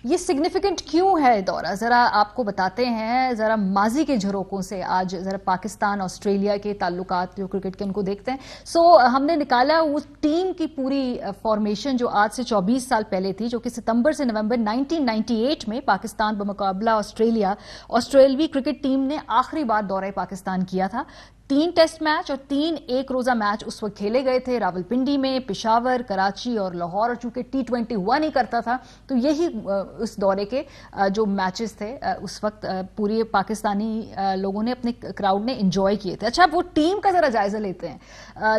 ये सिग्निफिकेंट क्यों है दौरा, जरा आपको बताते हैं। जरा माजी के झरोकों से आज जरा पाकिस्तान ऑस्ट्रेलिया के ताल्लुकात जो क्रिकेट के उनको देखते हैं। हमने निकाला उस टीम की पूरी फॉर्मेशन जो आज से 24 साल पहले थी, जो कि सितंबर से नवंबर 1998 में पाकिस्तान बमुकाबला ऑस्ट्रेलवी क्रिकेट टीम ने आखिरी बार दौरा पाकिस्तान किया था। 3 टेस्ट मैच और 3 एक रोजा मैच उस वक्त खेले गए थे रावलपिंडी में, पेशावर, कराची और लाहौर। और चूंकि T20 हुआ नहीं करता था तो यही उस दौरे के जो मैचेस थे उस वक्त पूरे पाकिस्तानी लोगों ने, अपने क्राउड ने एंजॉय किए थे। अच्छा, वो टीम का जरा जायजा लेते हैं।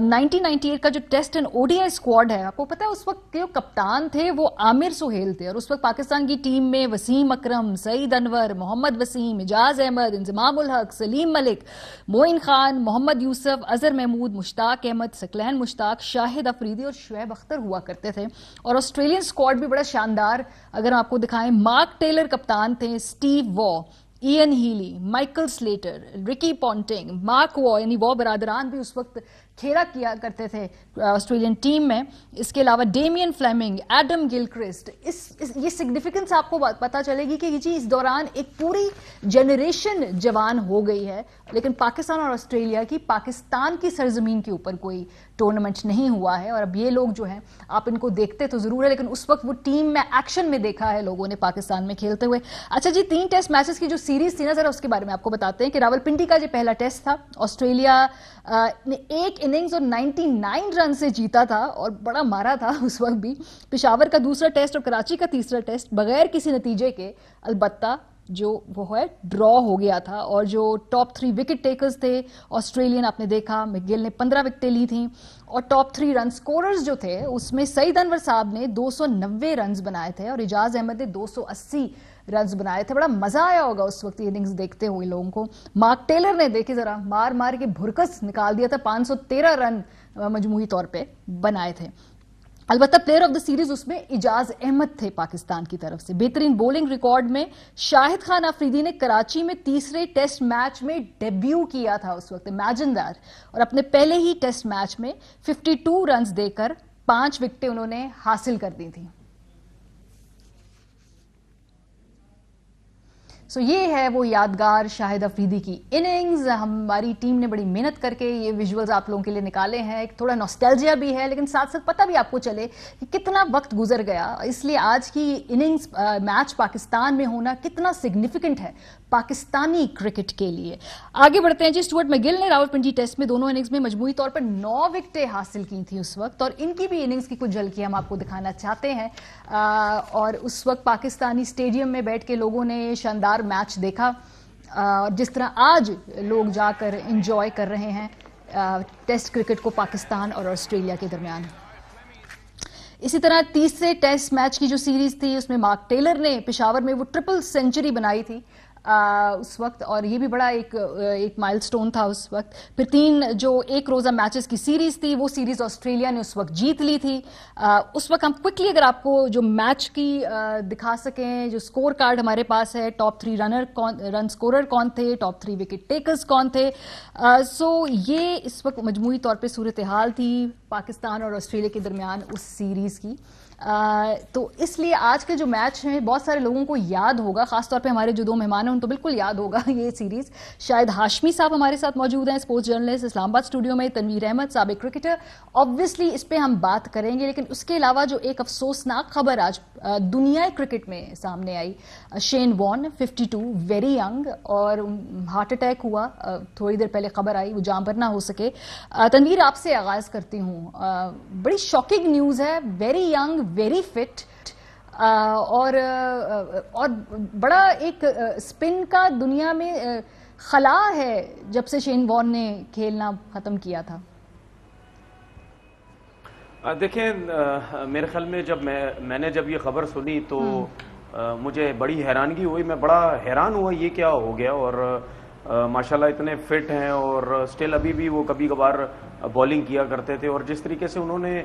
1998 का जो टेस्ट एंड ODI स्क्वाड है, आपको पता है उस वक्त जो कप्तान थे वो आमिर सुहेल थे। और उस वक्त पाकिस्तान की टीम में वसीम अकरम, सईद अनवर, मोहम्मद वसीम, इजाज अहमद, इंजमाम उल हक, सलीम मलिक, मोइन खान, मोहम्मद यूसुफ, अजहर महमूद, मुश्ताक अहमद, सकलैन मुश्ताक, शाहिद अफरीदी और शुएब अख्तर हुआ करते थे। और ऑस्ट्रेलियन स्क्वाड भी बड़ा शानदार, अगर आपको दिखाएं, मार्क टेलर कप्तान थे, Steve Waugh, Ian Healy, Michael Slater, Ricky Ponting, mark Waugh, यानी वॉ बरादरान भी उस वक्त खेला किया करते थे ऑस्ट्रेलियन टीम में। इसके अलावा डेमियन फ्लेमिंग, एडम गिलक्रिस्ट। ये सिग्निफिकेंस आपको पता चलेगी कि जी इस दौरान एक पूरी जनरेशन जवान हो गई है। लेकिन पाकिस्तान और ऑस्ट्रेलिया की, पाकिस्तान की सरजमीन के ऊपर कोई टूर्नामेंट नहीं हुआ है। और अब ये लोग जो हैं, आप इनको देखते तो जरूर है, लेकिन उस वक्त वो टीम में एक्शन में देखा है लोगों ने पाकिस्तान में खेलते हुए। अच्छा जी, 3 टेस्ट मैचेस की जो सीरीज थी ना, जरा उसके बारे में आपको बताते हैं कि रावलपिंडी का जो पहला टेस्ट था, ऑस्ट्रेलिया ने एक इनिंग्स और 99 रन से जीता था और बड़ा मारा था उस वक्त भी। पेशावर का दूसरा टेस्ट और कराची का तीसरा टेस्ट बगैर किसी नतीजे के, अलबत्ता जो वो है ड्रॉ हो गया था। और जो टॉप 3 विकेट टेकर्स थे ऑस्ट्रेलियन, आपने देखा मैकगिल ने 15 विकेटें ली थी। और टॉप 3 रन स्कोरर्स जो थे उसमें सईद अनवर साहब ने 290 रन बनाए थे और इजाज अहमद ने 280 रन बनाए थे। बड़ा मजा आया होगा उस वक्त इनिंग्स देखते हुए लोगों को। मार्क टेलर ने, देखिए जरा, मार मार के भुरकस निकाल दिया था, 513 रन मजमूई तौर पे बनाए थे। अलबत्ता प्लेयर ऑफ द सीरीज उसमें इजाज अहमद थे पाकिस्तान की तरफ से। बेहतरीन बॉलिंग रिकॉर्ड में शाहिद खान अफरीदी ने कराची में तीसरे टेस्ट मैच में डेब्यू किया था उस वक्त, इमेजिन दैट। और अपने पहले ही टेस्ट मैच में 52 रन देकर 5 विकेटें उन्होंने हासिल कर दी थी। ये है वो यादगार शाहिद अफरीदी की इनिंग्स। हमारी टीम ने बड़ी मेहनत करके ये विजुअल्स आप लोगों के लिए निकाले हैं। एक थोड़ा नॉस्टैल्जिया भी है, लेकिन साथ साथ पता भी आपको चले कि कितना वक्त गुजर गया। इसलिए आज की इनिंग्स मैच पाकिस्तान में होना कितना सिग्निफिकेंट है पाकिस्तानी क्रिकेट के लिए। आगे बढ़ते हैं जी। स्टुअर्ट मैकगिल ने रावलपिंडी टेस्ट में दोनों इनिंग्स में मजमूई तौर पर 9 विकेटें हासिल की थी उस वक्त, और इनकी भी इनिंग्स की कुछ झलकी हम आपको दिखाना चाहते हैं। और उस वक्त पाकिस्तानी स्टेडियम में बैठ के लोगों ने शानदार मैच देखा, जिस तरह आज लोग जाकर एंजॉय कर रहे हैं टेस्ट क्रिकेट को पाकिस्तान और ऑस्ट्रेलिया के दरमियान। इसी तरह तीसरे टेस्ट मैच की जो सीरीज थी उसमें मार्क टेलर ने पेशावर में वो ट्रिपल सेंचुरी बनाई थी उस वक्त, और ये भी बड़ा एक माइलस्टोन था उस वक्त। फिर 3 जो एक रोजा मैचेस की सीरीज थी वो सीरीज ऑस्ट्रेलिया ने उस वक्त जीत ली थी। उस वक्त हम क्विकली अगर आपको जो मैच की दिखा सकें, जो स्कोर कार्ड हमारे पास है, टॉप 3 रन स्कोरर कौन थे, टॉप 3 विकेट टेकर्स कौन थे। ये इस वक्त मजमूई तौर पर सूरत हाल थी पाकिस्तान और ऑस्ट्रेलिया के दरमियान उस सीरीज की। तो इसलिए आज के जो मैच है बहुत सारे लोगों को याद होगा, खासतौर पे हमारे जो 2 मेहमान हैं उनको बिल्कुल याद होगा ये सीरीज। शायद हाशमी साहब हमारे साथ मौजूद हैं, स्पोर्ट्स जर्नलिस्ट इस्लामाबाद स्टूडियो में, तनवीर अहमद साबिक क्रिकेटर। ऑब्वियसली इस पे हम बात करेंगे, लेकिन उसके अलावा जो एक अफसोसनाक खबर आज दुनिया क्रिकेट में सामने आई, शेन वॉर्न 52 वेरी यंग, और हार्ट अटैक हुआ थोड़ी देर पहले खबर आई, वो जान पर ना हो सके। तनवीर, आपसे आगाज करती हूँ। बड़ी शॉकिंग न्यूज है, वेरी यंग, वेरी फिट, और बड़ा एक स्पिन का दुनिया में खला है जब से शेन वॉर्न ने खेलना खत्म किया था। देखें, मेरे ख्याल में जब मैंने जब ये खबर सुनी तो मुझे बड़ी हैरानगी हुई। मैं बड़ा हैरान हुआ ये क्या हो गया। और माशाल्लाह इतने फिट हैं और स्टिल अभी भी वो कभी कभार बॉलिंग किया करते थे। और जिस तरीके से उन्होंने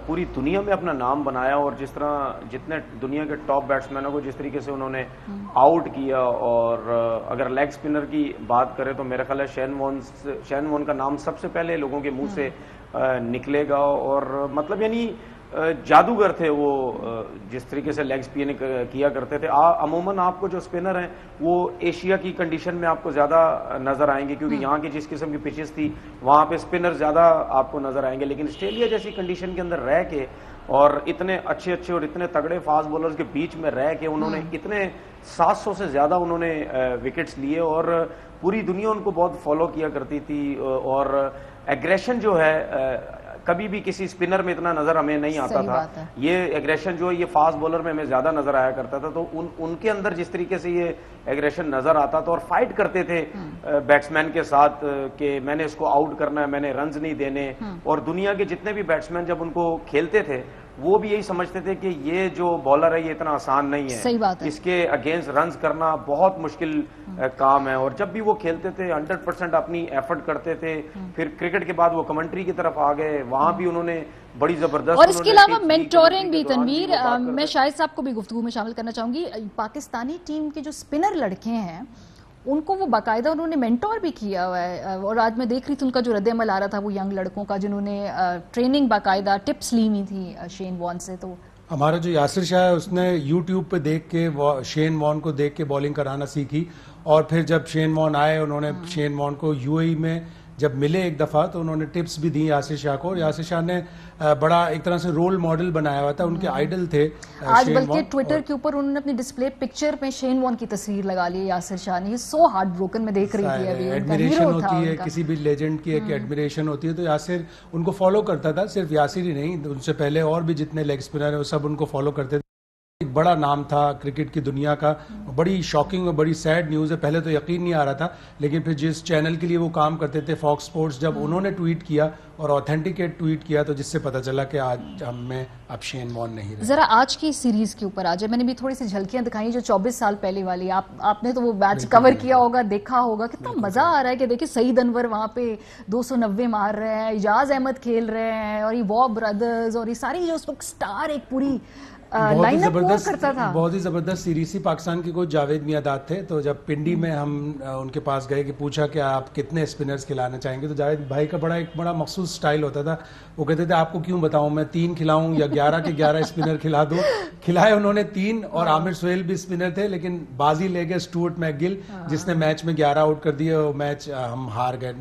पूरी दुनिया में अपना नाम बनाया, और जिस तरह जितने दुनिया के टॉप बैट्समैनों को जिस तरीके से उन्होंने आउट किया, और अगर लेग स्पिनर की बात करें तो मेरा ख्याल है शेन वॉर्न का नाम सबसे पहले लोगों के मुंह से निकलेगा। और मतलब यानी जादूगर थे वो, जिस तरीके से लेग स्पिन किया करते थे। अमूमन आपको जो स्पिनर हैं वो एशिया की कंडीशन में आपको ज़्यादा नज़र आएंगे, क्योंकि यहाँ की जिस किस्म की पिचेस थी वहाँ पे स्पिनर ज़्यादा आपको नज़र आएंगे। लेकिन ऑस्ट्रेलिया जैसी कंडीशन के अंदर रह के और इतने अच्छे अच्छे और इतने तगड़े फास्ट बॉलर्स के बीच में रह के उन्होंने इतने 700 से ज़्यादा उन्होंने विकेट्स लिए और पूरी दुनिया उनको बहुत फॉलो किया करती थी। और एग्रेशन जो है कभी भी किसी स्पिनर में इतना नजर हमें नहीं आता था। ये एग्रेशन जो है ये फास्ट बॉलर में हमें ज्यादा नजर आया करता था। तो उनके अंदर जिस तरीके से ये एग्रेशन नजर आता था और फाइट करते थे बैट्समैन के साथ कि मैंने इसको आउट करना है, मैंने रन्स नहीं देने। और दुनिया के जितने भी बैट्समैन जब उनको खेलते थे वो भी यही समझते थे कि ये जो बॉलर है ये इतना आसान नहीं है, सही बात है। इसके अगेंस्ट रन्स करना बहुत मुश्किल काम है। और जब भी वो खेलते थे 100% अपनी एफर्ट करते थे। फिर क्रिकेट के बाद वो कमेंट्री की तरफ आ गए, वहां भी उन्होंने बड़ी जबरदस्त। और इसके अलावा मेंटोरिंग भी तनवीर, मैं शायद साहब को भी गुफ्तगू में शामिल करना चाहूंगी। पाकिस्तानी टीम के जो स्पिनर लड़के हैं उनको वो बाकायदा उन्होंने मेंटोर भी किया हुआ है। और आज मैं देख रही थी उनका जो रद्द-ए-अमल आ रहा था वो यंग लड़कों का जिन्होंने ट्रेनिंग बाकायदा टिप्स ली हुई थी शेन वॉन से। तो हमारा जो यासिर शाह है उसने यूट्यूब पे देख के शेन वॉन को देख के बॉलिंग कराना सीखी। और फिर जब शेन वॉन आए उन्होंने शेन वॉन को यूएई में जब मिले एक दफ़ा तो उन्होंने टिप्स भी दी यासिर शाह को। और यासिर शाह ने बड़ा एक तरह से रोल मॉडल बनाया हुआ था, उनके आइडल थे। आज बल्कि ट्विटर के ऊपर उन्होंने अपनी डिस्प्ले पिक्चर में शेन वॉन की तस्वीर लगा ली यासिर शाह ने। सो हार्ट ब्रोकन में देख रही थी अभी। एडमिरेशन होती है किसी भी लेजेंड की, एक एडमिरेशन होती है। तो यासिर उनको फॉलो करता था, सिर्फ यासिर ही नहीं, उनसे पहले और भी जितने लेग स्पिनर है वो सब उनको फॉलो करते थे। एक बड़ा नाम था क्रिकेट की दुनिया का। बड़ी शॉकिंग और बड़ी सैड न्यूज़ है, पहले तो यकीन नहीं आ रहा था, लेकिन फिर जिस चैनल के लिए वो काम करते थे फॉक्स स्पोर्ट्स, जब उन्होंने ट्वीट किया और ऑथेंटिकेट ट्वीट किया तो जिससे पता चला कि आज हमें अब शेन वॉन नहीं रहे। जरा आज की सीरीज के ऊपर आ जाए। मैंने भी थोड़ी सी झलकियां दिखाई जो 24 साल पहले वाली। आपने तो वो मैच कवर किया होगा, देखा होगा, कितना मजा आ रहा है कि देखिए सईद अनवर वहां पे 290 मार रहे हैं, इजाज अहमद खेल रहे हैं और ये वॉब ब्रदर्स और ये सारी जो उस वक्त स्टार एक पूरी बहुत ही जबरदस्त सीरीज थी। पाकिस्तान के कोच जावेद मियादाद थे, तो जब पिंडी में हम उनके पास गए कि पूछा कि आप कितने स्पिनर्स खिलाना चाहेंगे, तो जावेद भाई का एक बड़ा मखसूस स्टाइल होता था। वो कहते थे आपको क्यों बताऊं, मैं 3 खिलाऊं या 11 के 11 स्पिनर खिला दूं। खिलाए उन्होंने 3 और आमिर सुहेल भी स्पिनर थे, लेकिन बाजी ले गए स्टुअर्ट मैकगिल जिसने मैच में 11 आउट कर दिए। और मैच हम हार गए,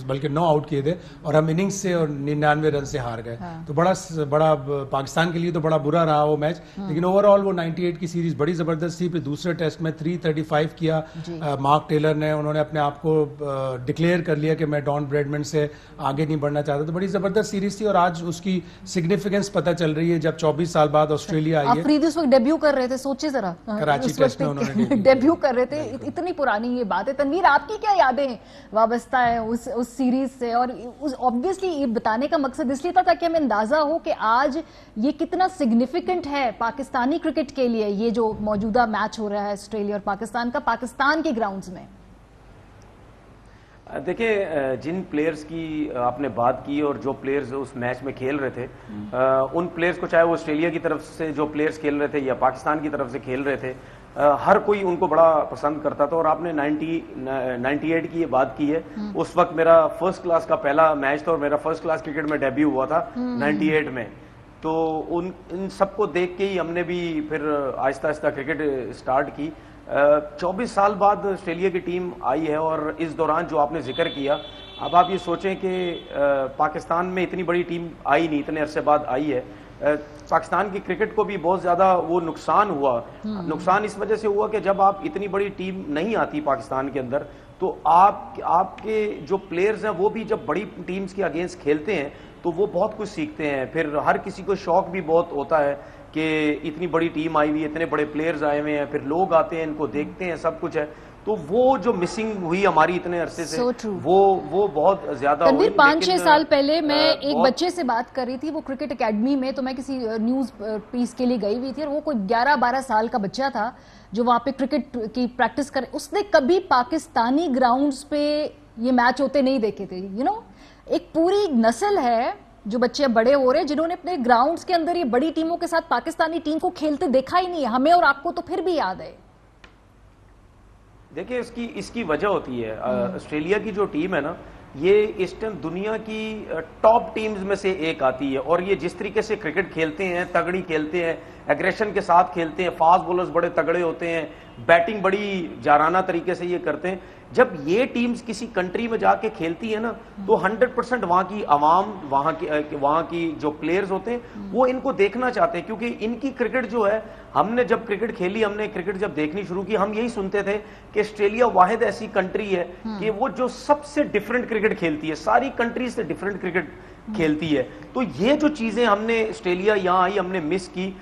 बल्कि 9 आउट किए थे और हम इनिंग्स से और 99 रन से हार गए। तो बड़ा पाकिस्तान के लिए तो बड़ा बुरा रहा वो मैच। लेकिन ओवरऑल वो 98 की सीरीज बड़ी जबरदस्त थी। फिर दूसरे टेस्ट में 335 किया मार्क टेलर ने, उन्होंने अपने आप को डिक्लेयर कर लिया कि मैं डॉन ब्रैडमैन से आगे नहीं बढ़ना चाहता। तो बड़ी जबरदस्त सीरीज थी और आज उसकी सिग्निफिकेंस पता चल रही है जब 24 साल बाद ऑस्ट्रेलिया आई है। अफरीदी उस वक्त डेब्यू कर रहे थे, सोचिए जरा, कराची टेस्ट में उन्होंने डेब्यू कर रहे थे। इतनी पुरानी ये बात है। तनवीर, आपकी क्या यादें वाबस्ता है उस सीरीज से? और ऑब्वियसली ये बताने का मकसद इसलिए था ताकि हमें अंदाजा हो कि आज ये कितना सिग्निफिकेंट है पाकिस्तानी क्रिकेट के लिए, ये जो मौजूदा मैच हो रहा है ऑस्ट्रेलिया और पाकिस्तान का, पाकिस्तान के ग्राउंड्स में। देखिए, जिन प्लेयर्स की आपने बात की और जो प्लेयर्स उस मैच में खेल रहे थे, उन प्लेयर्स को चाहे वो ऑस्ट्रेलिया की तरफ से जो प्लेयर्स खेल रहे थे या पाकिस्तान की तरफ से खेल रहे थे, हर कोई उनको बड़ा पसंद करता था। और आपने 98 की ये बात की है, उस वक्त मेरा फर्स्ट क्लास का पहला मैच था और मेरा फर्स्ट क्लास क्रिकेट में डेब्यू हुआ था 98 में। तो इन सबको देख के ही हमने भी फिर आहिस्ता आहिस्ता क्रिकेट स्टार्ट की। 24 साल बाद ऑस्ट्रेलिया की टीम आई है और इस दौरान जो आपने जिक्र किया, अब आप ये सोचें कि पाकिस्तान में इतनी बड़ी टीम आई नहीं, इतने अरसे बाद आई है। पाकिस्तान की क्रिकेट को भी बहुत ज़्यादा वो नुकसान हुआ। नुकसान इस वजह से हुआ कि जब आप इतनी बड़ी टीम नहीं आती पाकिस्तान के अंदर, तो आपके जो प्लेयर्स हैं वो भी जब बड़ी टीम्स के अगेंस्ट खेलते हैं तो वो बहुत कुछ सीखते हैं। फिर हर किसी को शौक भी बहुत होता है कि इतनी बड़ी टीम आई हुई है, इतने बड़े प्लेयर्स आए हुए हैं, फिर लोग आते हैं, इनको देखते हैं, सब कुछ है। तो वो जो मिसिंग हुई हमारी इतने अरसे से, वो बहुत ज्यादा हुई। 5-6 साल पहले मैं एक बच्चे से बात कर रही थी, वो क्रिकेट एकेडमी में, तो मैं किसी न्यूज पीस के लिए गई हुई थी और वो कोई 11-12 साल का बच्चा था जो वहां पे क्रिकेट की प्रैक्टिस कर, उसने कभी पाकिस्तानी ग्राउंड्स पे ये मैच होते नहीं देखे थे। एक पूरी नस्ल है जो बच्चे बड़े हो रहे हैं जिन्होंने अपने ग्राउंड्स के अंदर ये बड़ी टीमों के साथ पाकिस्तानी टीम को खेलते देखा ही नहीं है। हमें और आपको तो फिर भी याद है। देखिए, इसकी वजह होती है, ऑस्ट्रेलिया की जो टीम है ना, ये इस टाइम दुनिया की टॉप टीम्स में से एक आती है। और ये जिस तरीके से क्रिकेट खेलते हैं, तगड़ी खेलते हैं, एग्रेशन के साथ खेलते हैं, फास्ट बॉलर्स बड़े तगड़े होते हैं, बैटिंग बड़ी जाराना तरीके से ये करते हैं। जब ये टीम्स किसी कंट्री में जाके खेलती है ना, तो 100% वहां की आवाम, वहां की जो प्लेयर्स होते हैं वो इनको देखना चाहते हैं, क्योंकि इनकी क्रिकेट जो है, हमने जब क्रिकेट खेली, हमने क्रिकेट जब देखनी शुरू की, हम यही सुनते थे कि ऑस्ट्रेलिया वाहिद ऐसी कंट्री है कि वो जो सबसे डिफरेंट क्रिकेट खेलती है, सारी कंट्री से डिफरेंट क्रिकेट खेलती है। तो ये जो चीजें हमने ऑस्ट्रेलिया यहाँ आई हमने मिस की।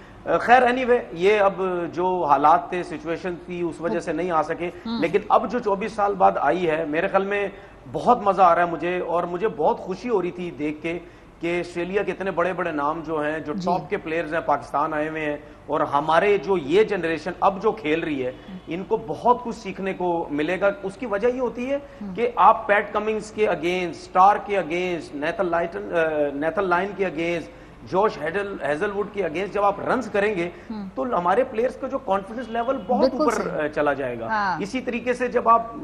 खैर एनीवे, ये अब जो हालात थे, सिचुएशन थी, उस वजह से नहीं आ सके, लेकिन अब जो 24 साल बाद आई है, मेरे ख्याल में बहुत मजा आ रहा है मुझे, और मुझे बहुत खुशी हो रही थी देख के कि ऑस्ट्रेलिया के इतने बड़े बड़े नाम जो हैं, जो टॉप के प्लेयर्स हैं, पाकिस्तान आए हुए हैं, और हमारे जो ये जनरेशन अब जो खेल रही है, इनको बहुत कुछ सीखने को मिलेगा। उसकी वजह ये होती है कि आप पैट कमिंग्स के अगेंस्ट, स्टार के अगेंस्ट, नेथन लाइन के अगेंस्ट, जोश हेजलवुड के अगेंस्ट जब आप रन्स करेंगे तो हमारे प्लेयर्स का जो कॉन्फिडेंस लेवल बहुत ऊपर चला जाएगा। हाँ। इसी तरीके से जब आप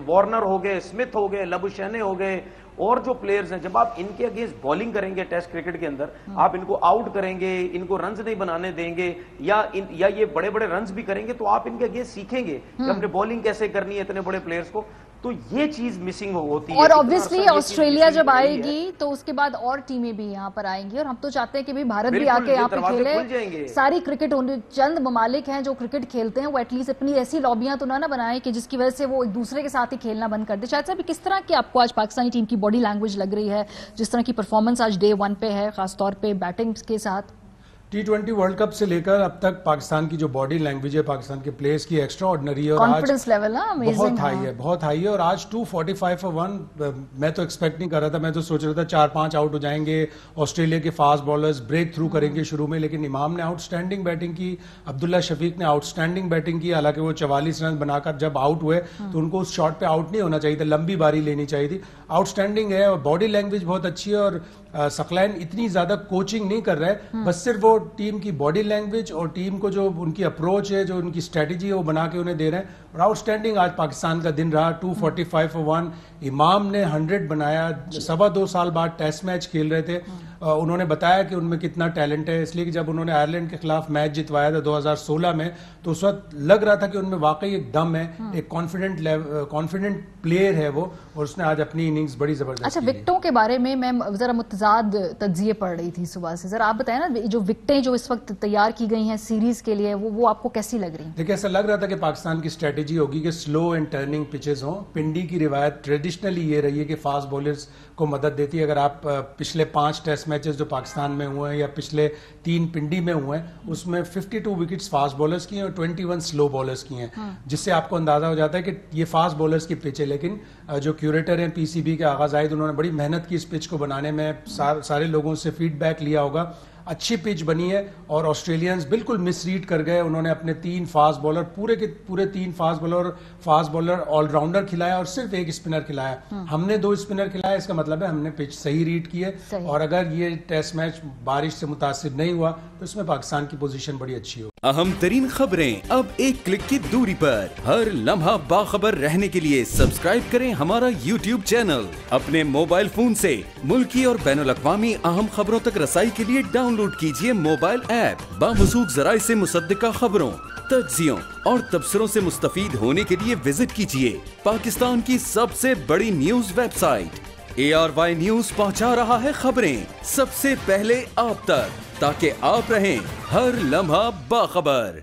वार्नर हो गए, स्मिथ हो गए, लबुशैने हो गए, और जो प्लेयर्स हैं, जब आप इनके अगेंस्ट बॉलिंग करेंगे टेस्ट क्रिकेट के अंदर, आप इनको आउट करेंगे, इनको रन्स नहीं बनाने देंगे, या ये बड़े बड़े रन्स भी करेंगे, तो आप इनके अगेंस्ट सीखेंगे कि हमने बॉलिंग कैसे करनी है इतने बड़े प्लेयर्स को। तो ये चीज मिसिंग होती है। और ऑब्वियसली ऑस्ट्रेलिया जब आएगी तो उसके बाद और टीमें भी यहाँ पर आएंगी, और हम तो चाहते हैं कि भाई भारत भी आके यहाँ पे खेले। सारी क्रिकेट चंद ममालिक हैं जो क्रिकेट खेलते हैं, वो एटलीस्ट अपनी ऐसी लॉबियां तो ना बनाए कि जिसकी वजह से वो एक दूसरे के साथ ही खेलना बंद कर दे। शायद साहब, किस तरह की आपको आज पाकिस्तानी टीम की बॉडी लैंग्वेज लग रही है, जिस तरह की परफॉर्मेंस आज डे 1 पे है, खासतौर पे बैटिंग के साथ? T20 वर्ल्ड कप से लेकर अब तक पाकिस्तान की जो बॉडी लैंग्वेज है, पाकिस्तान के प्लेयर्स की एक्स्ट्रा ऑर्डिनरी है, और कॉन्फिडेंस लेवल बहुत हाई है, बहुत हाई है। और आज 245 for 1 मैं तो एक्सपेक्ट नहीं कर रहा था, मैं तो सोच रहा था 4-5 आउट हो जाएंगे, ऑस्ट्रेलिया के फास्ट बॉलर्स ब्रेक थ्रू करेंगे शुरू में, लेकिन इमाम ने आउटस्टैंडिंग बैटिंग की, अब्दुल्ला शफीक ने आउटस्टैंडिंग बैटिंग की। हालांकि वो 44 रन बनाकर जब आउट हुए तो उनको उस शॉट पे आउट नहीं होना चाहिए था, लंबी बारी लेनी चाहिए थी। आउटस्टैंडिंग है, और बॉडी लैंग्वेज बहुत अच्छी है, और सकलैन इतनी ज्यादा कोचिंग नहीं कर रहा है, बस सिर्फ वो टीम की बॉडी लैंग्वेज और टीम को जो उनकी अप्रोच है, जो उनकी स्ट्रेटेजी है, वो बना के उन्हें दे रहे हैं। और आउटस्टैंडिंग आज पाकिस्तान का दिन रहा। 245 for 1 इमाम ने 100 बनाया। 2.25 साल बाद टेस्ट मैच खेल रहे थे, उन्होंने बताया कि उनमें कितना टैलेंट है, इसलिए कि जब उन्होंने आयरलैंड के खिलाफ मैच जितवाया था 2016 में, तो उस वक्त लग रहा था कि उनमें वाकई एक दम है, एक कॉन्फिडेंट प्लेयर है वो, और उसने आज अपनी इनिंग्स बड़ी जबरदस्त। अच्छा, विकेटों के बारे में मैं जरा मुतजाद तज्जिए पढ़ रही थी सुबह से, जरा आप बताएं ना, जो विकेटें जो इस वक्त तैयार की गई हैं सीरीज के लिए, वो आपको कैसी लग रही? देखिए, ऐसा लग रहा था कि पाकिस्तान की स्ट्रेटेजी होगी कि स्लो एंड टर्निंग पिचेस हों। पिंडी की रिवायत ट्रेडिशनली ये रही है कि फास्ट बॉलर्स को मदद देती है। अगर आप पिछले 5 टेस्ट मैचेस जो पाकिस्तान में हुए हैं, या पिछले 3 पिंडी में हुए हैं, उसमें 52 विकेट्स फास्ट बॉलर्स की हैं और 21 स्लो बॉलर्स की हैं, जिससे आपको अंदाजा हो जाता है कि ये फास्ट बॉलर्स की पिच है। लेकिन जो क्यूरेटर हैं पीसीबी के आगा जाहिद, उन्होंने बड़ी मेहनत की इस पिच को बनाने में, सारे लोगों से फीडबैक लिया होगा, अच्छी पिच बनी है। और ऑस्ट्रेलियंस बिल्कुल मिसरीड कर गए, उन्होंने अपने 3 फास्ट बॉलर, पूरे के पूरे 3 फास्ट बॉलर ऑलराउंडर खिलाया और सिर्फ 1 स्पिनर खिलाया। हमने 2 स्पिनर खिलाया, इसका मतलब है हमने पिच सही रीड की है। और अगर ये टेस्ट मैच बारिश से मुतासिर नहीं हुआ तो इसमें पाकिस्तान की पोजीशन बड़ी अच्छी हो। अहम तरीन खबरें अब एक क्लिक की दूरी पर, हर लम्हा बाखबर रहने के लिए सब्सक्राइब करें हमारा YouTube चैनल। अपने मोबाइल फोन से मुल्की और बैनुल अक़वामी अहम खबरों तक रसाई के लिए डाउनलोड कीजिए मोबाइल ऐप। बावसूख ज़राए से मुसद्दिका खबरों, तज्जियों और तबसरों से मुस्तफीद होने के लिए विजिट कीजिए पाकिस्तान की सबसे बड़ी न्यूज वेबसाइट। ARY न्यूज पहुंचा रहा है खबरें सबसे पहले आप तक, ताकि आप रहें हर लम्हा बाखबर।